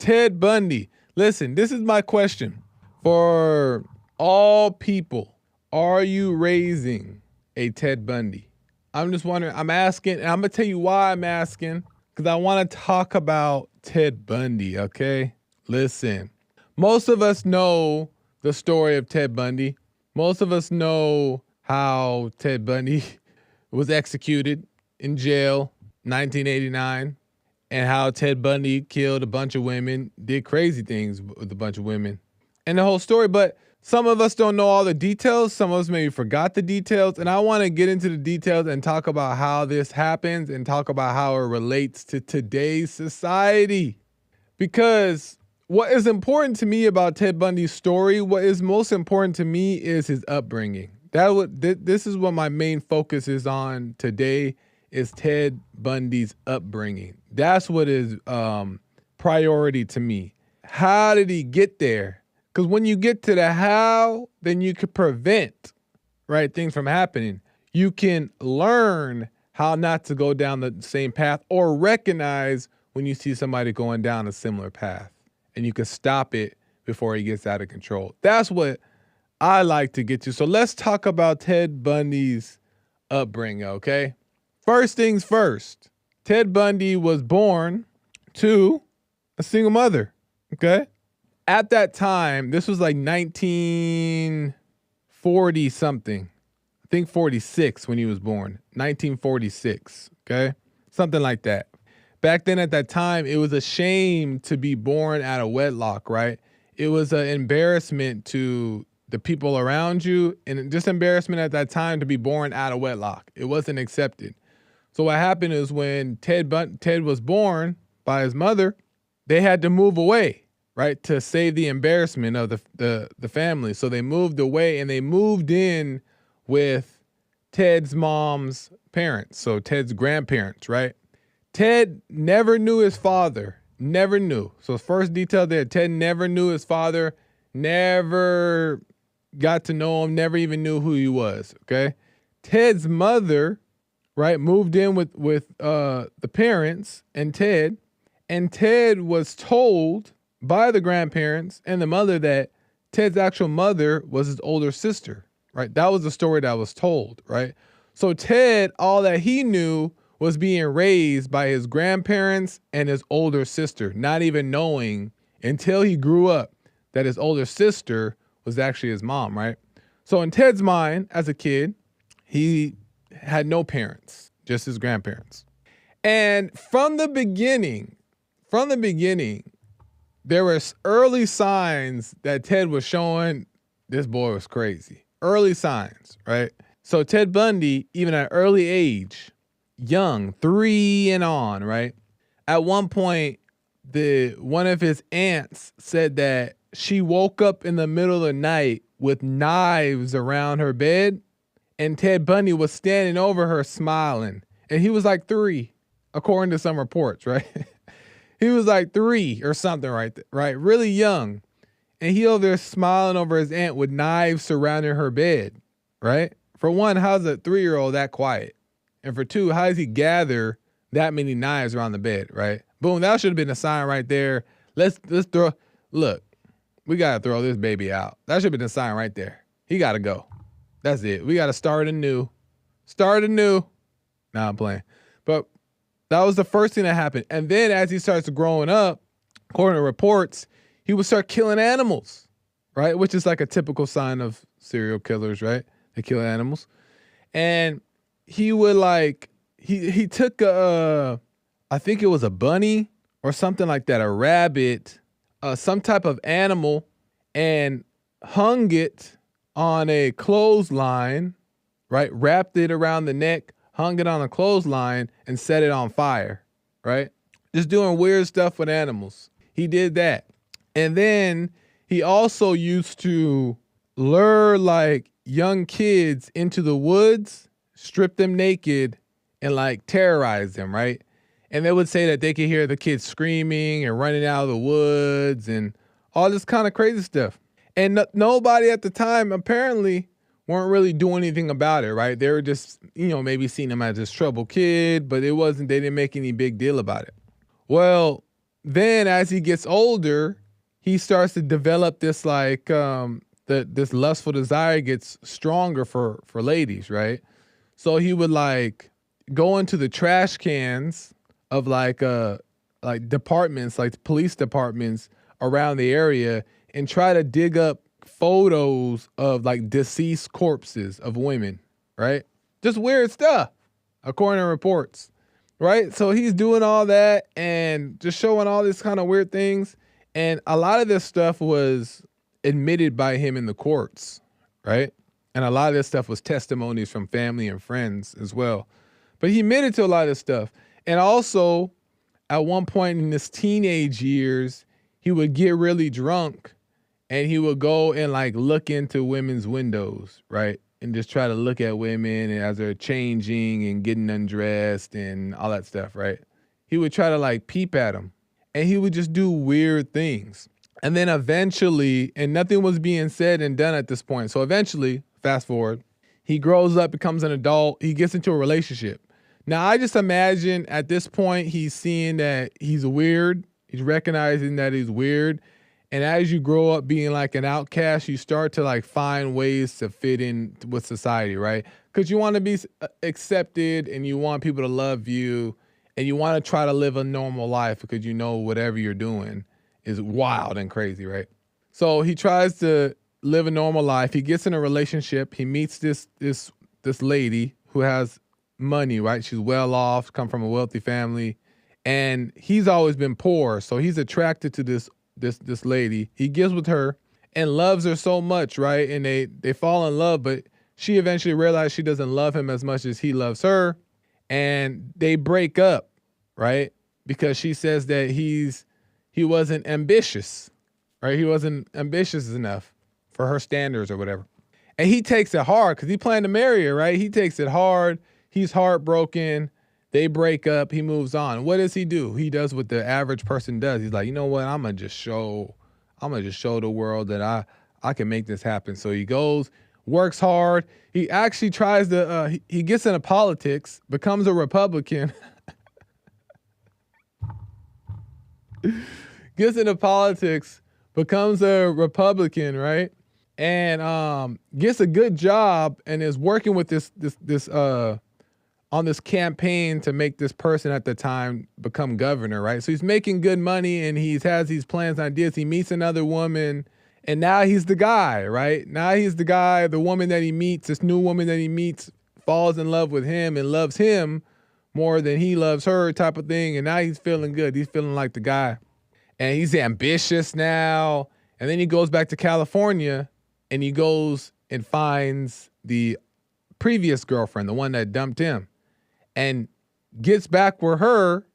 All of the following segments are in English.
Ted Bundy. Listen, this is my question. For all people, are you raising a Ted Bundy? I'm just wondering, I'm asking, and I'm going to tell you why I'm asking, because I want to talk about Ted Bundy, okay? Listen, most of us know the story of Ted Bundy. Most of us know how Ted Bundy was executed in jail 1989 and how Ted Bundy killed a bunch of women, did crazy things with a bunch of women and the whole story. But some of us don't know all the details. Some of us maybe forgot the details. And I want to get into the details and talk about how this happens and talk about how it relates to today's society. Because what is important to me about Ted Bundy's story, what is most important to me is his upbringing. This is what my main focus is on today, is Ted Bundy's upbringing. That's what is priority to me. How did he get there? Because when you get to the how, then you can prevent, right, things from happening. You can learn how not to go down the same path or recognize when you see somebody going down a similar path, and you can stop it before he gets out of control. That's what I like to get to. So let's talk about Ted Bundy's upbringing, okay? First things first, Ted Bundy was born to a single mother, okay? At that time, this was like 1940 something. I think 46 when he was born, 1946, okay? Something like that. Back then at that time, it was a shame to be born out of wedlock, right? It was an embarrassment to the people around you, and just embarrassment at that time to be born out of wedlock. It wasn't accepted. So what happened is when Ted was born by his mother, they had to move away, right, to save the embarrassment of the family. So they moved away, and they moved in with Ted's mom's parents, so Ted's grandparents, right? Ted never knew his father, never knew. So first detail there, Ted never knew his father, never got to know him, never even knew who he was, okay? Ted's mother, right, moved in with the parents and Ted was told by the grandparents and the mother that Ted's actual mother was his older sister, right? That was the story that was told, right? So Ted, all that he knew was being raised by his grandparents and his older sister, not even knowing until he grew up that his older sister was actually his mom, right? So in Ted's mind, as a kid, he had no parents, just his grandparents. And from the beginning, there were early signs that Ted was showing this boy was crazy. Early signs, right? So Ted Bundy, even at an early age, young, 3 and on, right? At one point, one of his aunts said that she woke up in the middle of the night with knives around her bed, and Ted Bundy was standing over her smiling. And he was like 3, according to some reports, right? He was like 3 or something, right? Really young. And he over there smiling over his aunt with knives surrounding her bed, right? For one, how's a 3-year-old that quiet? And for two, how does he gather that many knives around the bed, right? Boom, that should have been a sign right there. Let's look, we got to throw this baby out. That should have been a sign right there. He got to go. That's it. We got to start anew. Nah, I'm playing. But that was the first thing that happened. And then as he starts growing up, according to reports, he would start killing animals, right? Which is like a typical sign of serial killers, right? They kill animals. And he would he took I think it was a bunny or something like that, a rabbit, some type of animal, and hung it on a clothesline, right? Wrapped it around the neck, hung it on a clothesline, and set it on fire, right? Just doing weird stuff with animals. He did that. And then he also used to lure young kids into the woods, strip them naked, and terrorize them, right? And they would say that they could hear the kids screaming and running out of the woods and all this kind of crazy stuff. And nobody at the time apparently weren't really doing anything about it, right? They were just, maybe seeing him as this troubled kid, but they didn't make any big deal about it. Well, then as he gets older, he starts to develop this like this lustful desire gets stronger for ladies, right? So he would like go into the trash cans of like departments, like police departments around the area and try to dig up photos of like deceased corpses of women, right? Just weird stuff, according to reports, right? So he's doing all that and just showing all this kind of weird things. And a lot of this stuff was admitted by him in the courts, right? And a lot of this stuff was testimonies from family and friends as well. But he admitted to a lot of this stuff. And also, at one point in his teenage years, he would get really drunk and he would go and like look into women's windows, right? And just try to look at women and as they're changing and getting undressed and all that stuff, right? He would try to like peep at them and he would just do weird things. And then eventually, and nothing was being said and done at this point. So eventually, fast forward, he grows up, becomes an adult, he gets into a relationship. Now, I just imagine at this point, he's seeing that he's weird. He's recognizing that he's weird. And as you grow up being like an outcast, you start to like find ways to fit in with society, right? Because you want to be accepted and you want people to love you and you want to try to live a normal life because you know whatever you're doing is wild and crazy, right? So he tries to live a normal life. He gets in a relationship. He meets this lady who has money, right? She's well off, come from a wealthy family, and he's always been poor. So he's attracted to this lady. He gets with her and loves her so much, right? And they fall in love, but she eventually realizes she doesn't love him as much as he loves her, and they break up, right? Because she says that he wasn't ambitious, right? He wasn't ambitious enough for her standards or whatever. And he takes it hard because he planned to marry her, right? He takes it hard. He's heartbroken. They break up. He moves on. What does he do? He does what the average person does. He's like, you know what? I'm gonna just show the world that I can make this happen. So he goes, works hard. He actually tries to. He gets into politics, becomes a Republican. Gets into politics, becomes a Republican, right? And gets a good job and is working with this on this campaign to make this person at the time become governor, right? So he's making good money and he has these plans and ideas. He meets another woman and now he's the guy, right? Now he's the guy, the woman that he meets, this new woman that he meets falls in love with him and loves him more than he loves her type of thing. And now he's feeling good. He's feeling like the guy. And he's ambitious now. And then he goes back to California and he goes and finds the previous girlfriend, the one that dumped him, and gets back with her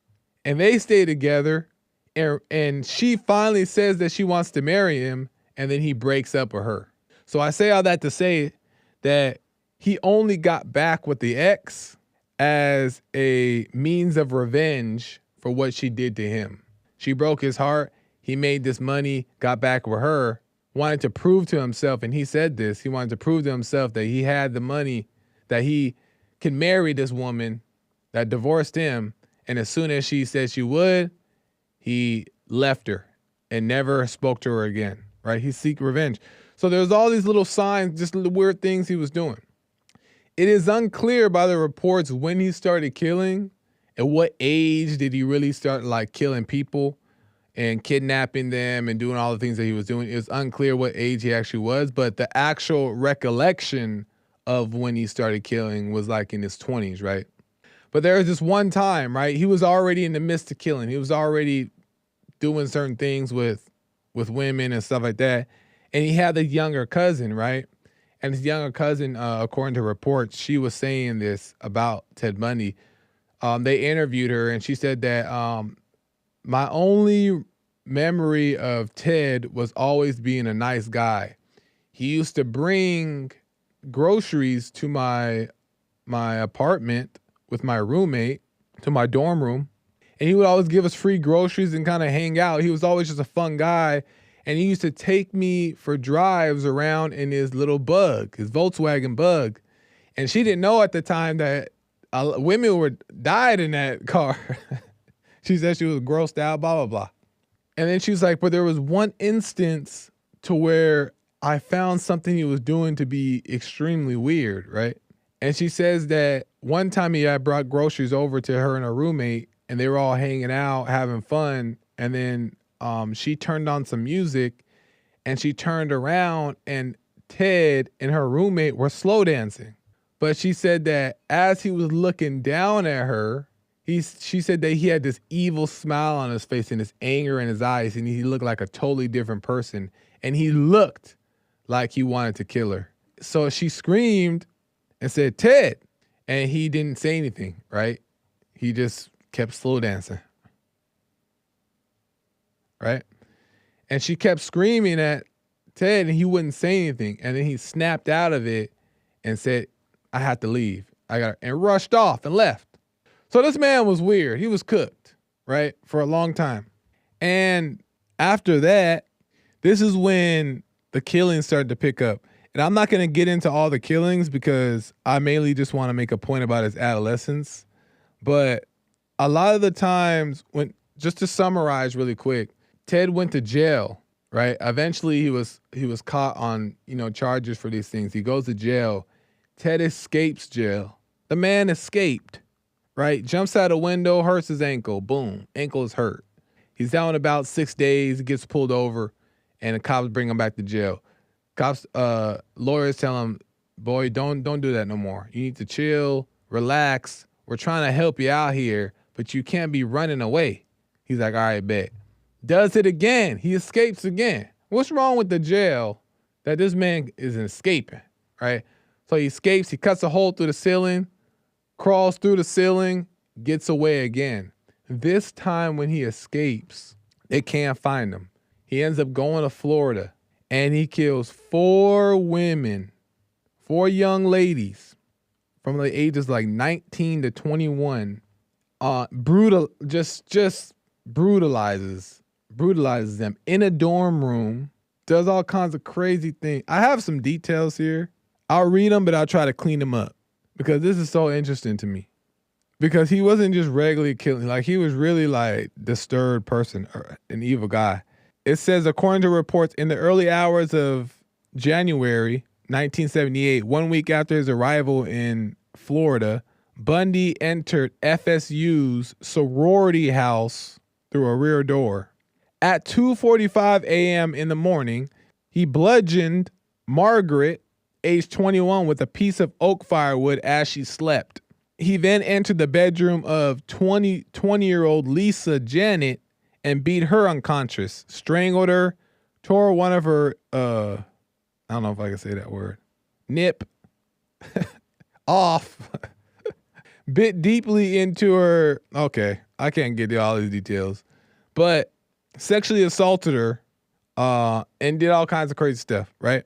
and they stay together. And she finally says that she wants to marry him. And then he breaks up with her. So I say all that to say that he only got back with the ex as a means of revenge for what she did to him. She broke his heart. He made this money, got back with her, wanted to prove to himself, and he said this, he wanted to prove to himself that he had the money, that he can marry this woman that divorced him. And as soon as she said she would, he left her and never spoke to her again, right? He seeked revenge. So there's all these little signs, just little weird things he was doing. It is unclear by the reports when he started killing. At what age did he really start like killing people and kidnapping them and doing all the things that he was doing? It's unclear what age he actually was, but the actual recollection of when he started killing was like in his 20s, right? But there was this one time, right? He was already in the midst of killing. He was already doing certain things with women and stuff like that. And he had a younger cousin, right? And his younger cousin, according to reports, she was saying this about Ted Bundy. They interviewed her and she said that my only memory of Ted was always being a nice guy. He used to bring groceries to my apartment with my roommate, to my dorm room, and he would always give us free groceries and kind of hang out. He was always just a fun guy, and he used to take me for drives around in his little bug, his Volkswagen Bug, and she didn't know at the time that women died in that car. She said she was grossed out, blah, blah, blah. And then she's like, but there was one instance to where I found something he was doing to be extremely weird, right? And she says that one time he had brought groceries over to her and her roommate, and they were all hanging out, having fun. And then she turned on some music, and she turned around, and Ted and her roommate were slow dancing. But she said that as he was looking down at her, she said that he had this evil smile on his face and this anger in his eyes, and he looked like a totally different person. And he looked like he wanted to kill her. So she screamed and said, Ted. And he didn't say anything, right? He just kept slow dancing, right? And she kept screaming at Ted, and he wouldn't say anything. And then he snapped out of it and said, I have to leave. And rushed off and left. So this man was weird. He was cooked, right? For a long time. And after that, this is when the killings started to pick up. And I'm not going to get into all the killings because I mainly just want to make a point about his adolescence. But a lot of the times just to summarize really quick, Ted went to jail, right? Eventually he was caught on, charges for these things. He goes to jail. Ted escapes jail. The man escaped, right? Jumps out a window, hurts his ankle. Boom. Ankle is hurt. He's down about 6 days. He gets pulled over, and the cops bring him back to jail. Cops, lawyers tell him, boy, don't do that no more. You need to chill, relax. We're trying to help you out here, but you can't be running away. He's like, all right, bet. Does it again. He escapes again. What's wrong with the jail that this man is escaping, right? So he escapes. He cuts a hole through the ceiling, crawls through the ceiling, gets away again. This time when he escapes, they can't find him. He ends up going to Florida, and he kills 4 women, 4 young ladies from the ages like 19 to 21. Just brutalizes them in a dorm room, does all kinds of crazy things. I have some details here. I'll read them, but I'll try to clean them up because this is so interesting to me. Because he wasn't just regularly killing, like he was really like disturbed person, or an evil guy. It says, according to reports, in the early hours of January 1978, 1 week after his arrival in Florida, Bundy entered FSU's sorority house through a rear door. At 2:45 a.m. in the morning, he bludgeoned Margaret, age 21, with a piece of oak firewood as she slept. He then entered the bedroom of 20-year-old Lisa Janet and beat her unconscious, strangled her, tore one of her, I don't know if I can say that word, nip off, bit deeply into her, okay, I can't get to all these details, but sexually assaulted her and did all kinds of crazy stuff, right?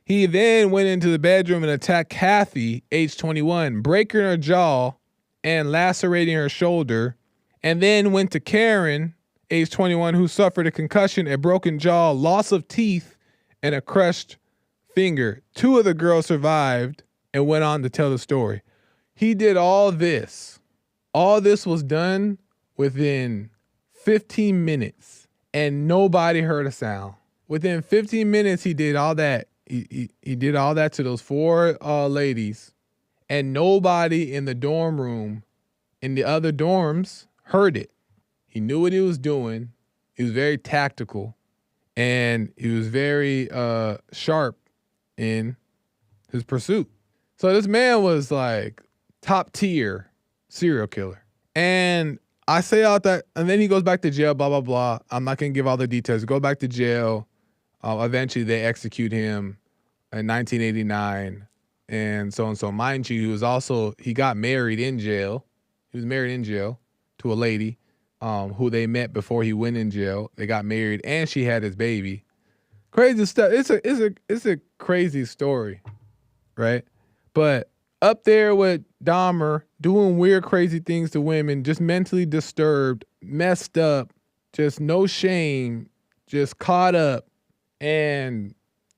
He then went into the bedroom and attacked Kathy, age 21, breaking her jaw and lacerating her shoulder, and then went to Karen, age 21, who suffered a concussion, a broken jaw, loss of teeth, and a crushed finger. 2 of the girls survived and went on to tell the story. He did all this. All this was done within 15 minutes, and nobody heard a sound. Within 15 minutes, he did all that. He did all that to those 4 ladies, and nobody in the dorm room, in the other dorms, heard it. He knew what he was doing. He was very tactical, and he was very sharp in his pursuit. So this man was like top tier serial killer. And I say all that, and then he goes back to jail, blah, blah, blah. I'm not going to give all the details. Go back to jail. Eventually they execute him in 1989 and so on. So mind you, he got married in jail. He was married in jail to a lady who they met before he went in jail. They got married and she had his baby. Crazy stuff. It's a crazy story, right? But up there with Dahmer doing weird, crazy things to women, just mentally disturbed, messed up, just no shame, just caught up and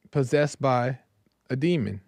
possessed by a demon.